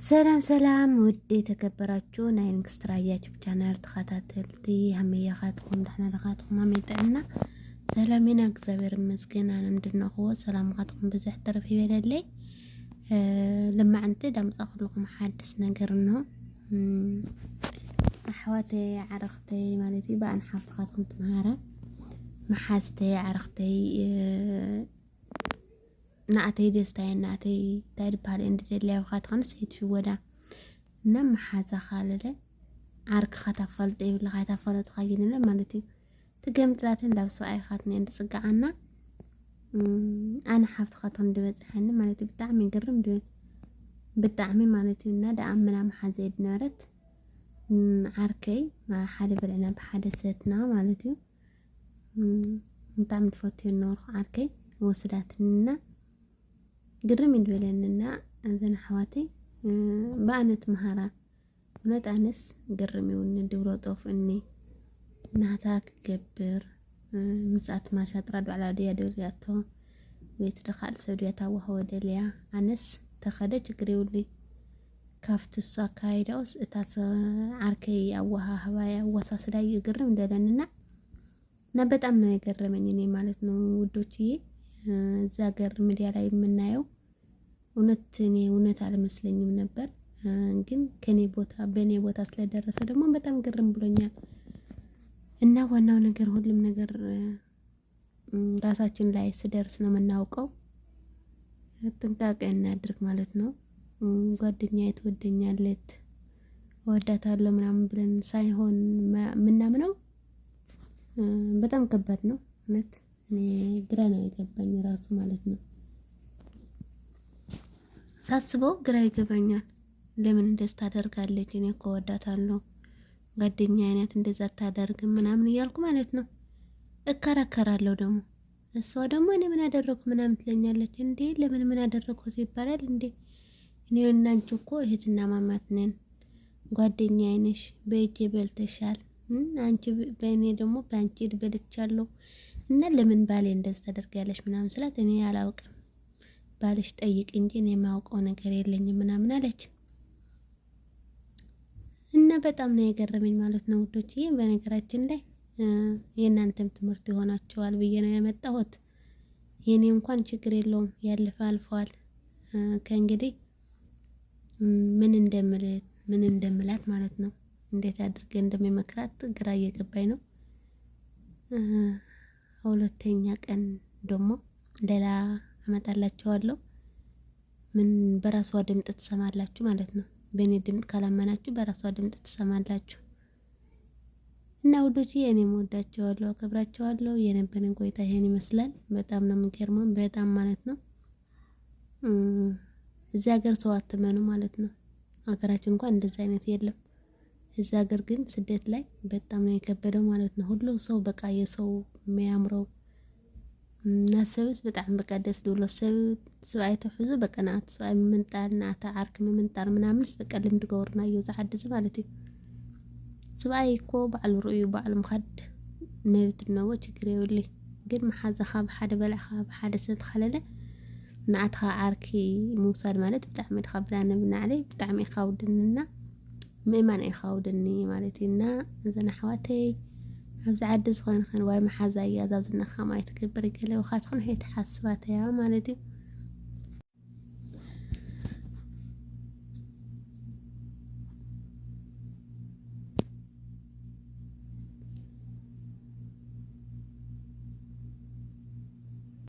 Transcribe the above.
ሰላም ሰላም ውድ የተከበራችሁ ናይ ንግስት ራያ ዩቲዩብ ቻናል ተኸታተልቲ ሃመያኻትኩም ደህና ረኻትኩም አመይጠና ሰላሜና እግዚአብሔር ይመስገን አልሐምዱሊላህ ሰላምካትኩም ብዙሕ ተረፍ ይበለልይ ለማዕንቲ ዳምፃ ኩልኩም ሓድስ ነገር ነው ኣሕዋተይ ዓረኽተይ ማለት በኣን ሓፍትካትኩም ትምሃራ መሓዝተይ ዓረኽተይ نأتي دستاي نأتي تايد بحال إندي اللي أخذ خمس هيد شو ودا نم حازة خالله عرق خطفلت إيه ولا خطفلت خايننا مالتي تقيم ثلاثين لو سؤال خاتني عند سقعنا أنا حافظ خاطن دبت حنا مالتي بتعمي قرم دول بتعمي مالتي نادا عمنا محازيد نارت عركي ما حدا بالعنب حادثتنا مالتي بتعمل فوتي النور عركي وصلاتنا قرم يدولننا أنزل حواتي بانت مهارة ونت أنس قرمي وندورو طوف إني نهتاك كبر مسات ما شاطرد على ديا دورياتو ويتدخل سودياتا وهو دليا أنس تخدج قريولي كافت الساكايدوس اتاس عركي أوها هوايا وصاص لا يقرم دولننا نبت أمنا يقرمني مالتنا ودوتي ዛገር ሚዲያ ላይ የምናየው እውነት አልመስለኝም ነበር ግን በኔ ቦታ ስለደረሰ ደግሞ በጣም ግርም ብሎኛል እና ዋናው ነገር ሁሉም ነገር ራሳችን ላይ ሲደርስ ነው የምናውቀው ጥንቃቄ እናድርግ ማለት ነው ጓደኛዬ ትወደኛለች ወዳታለሁ ምናምን ብለን ሳይሆን ምናምነው በጣም ከባድ ነው እውነት እኔ ግራ ነው የገባኝ ራሱ ማለት ነው ሳስበው ግራ ይገባኛል ለምን እንደዚህ ታደርጋለች እኔ እኮ ወዳታለሁ ጓደኛዬ አይነት እንደዛ ታደርግ ምናምን እያልኩ ማለት ነው እከራከራለሁ ደግሞ እሷ ደግሞ እኔ ምን አደረኩ ምናምን ትለኛለች እንዴ ለምን ምን አደረኩት ይባላል እንዴ እኔ እና አንቺ እኮ እህትና ማማት ነን ጓደኛዬ ነሽ በእጄ በልተሻል አንቺ በእኔ ደግሞ በአንቺ በልቻለሁ እና ለምን ባሌ እንደዚህ ታደርጋለሽ ምናምን ስላት እኔ አላውቅም ባልሽ ጠይቅ እንጂ እኔ የማውቀው ነገር የለኝም ምናምን አለች እና በጣም ነው የገረመኝ ማለት ነው ውዶች በነገራችን ላይ የእናንተም ትምህርት ይሆናችኋል ብዬ ነው ያመጣሁት የኔ እንኳን ችግር የለውም ያለፈ አልፏል ከእንግዲህ ምን እንደምላት ማለት ነው እንዴት አድርጌ እንደሚመክራት ግራ እየገባኝ ነው ሁለተኛ ቀን ደግሞ ሌላ አመጣላችኋለሁ ምን በራሷ ድምጽ ትሰማላችሁ ማለት ነው በእኔ ድምጽ ካላመናችሁ በራሷ ድምጽ ትሰማላችሁ እና ውዶቼ እኔ ወዳችኋለሁ አከብራችኋለሁ የነበረን ቆይታ ይሄን ይመስላል በጣም ነው የሚገርመው በጣም ማለት ነው እዚህ ሀገር ሰው አትመኑ ማለት ነው ሀገራችን እንኳን እንደዛ አይነት የለም እዚህ ሀገር ግን ስደት ላይ በጣም ነው የከበደው ማለት ነው ሁሉ ሰው በቃ የሰው የሚያምረው ናሰብስ በጣም በቃ ደስ ብሎ ሰብ አይተሕዙ በቃ ናት ሰው ምንጣል ናታ ዓርክ ምንጣል ምናምንስ በቃ ልምድ ገወርና ይወዛሐድስ ማለት እዩ ሰብኣይ እኮ በዓል ርእዩ በዓል ምኻድ መብት ነው ችግር የውልይ ግን መሓዘኻ ብሓደ በልዕኻ ብሓደ ሰብ ተኸለለ ንኣትኻ ዓርኪ ምውሳድ ማለት ብጣዕሚ ድኻ ብላነ ብናዕለይ ብጣዕሚ ይኻውድንና ምእማን ይኻውድኒ ማለት እና እዘን ኣሕዋተይ ኣብዚ ዓዲ ዝኾነ ኸን ዋይ መሓዛ እያ ዛብዝነኻ ማይ ትገብር ገለ ወኻትኹን ሄት ሓስባተያ ማለት እዩ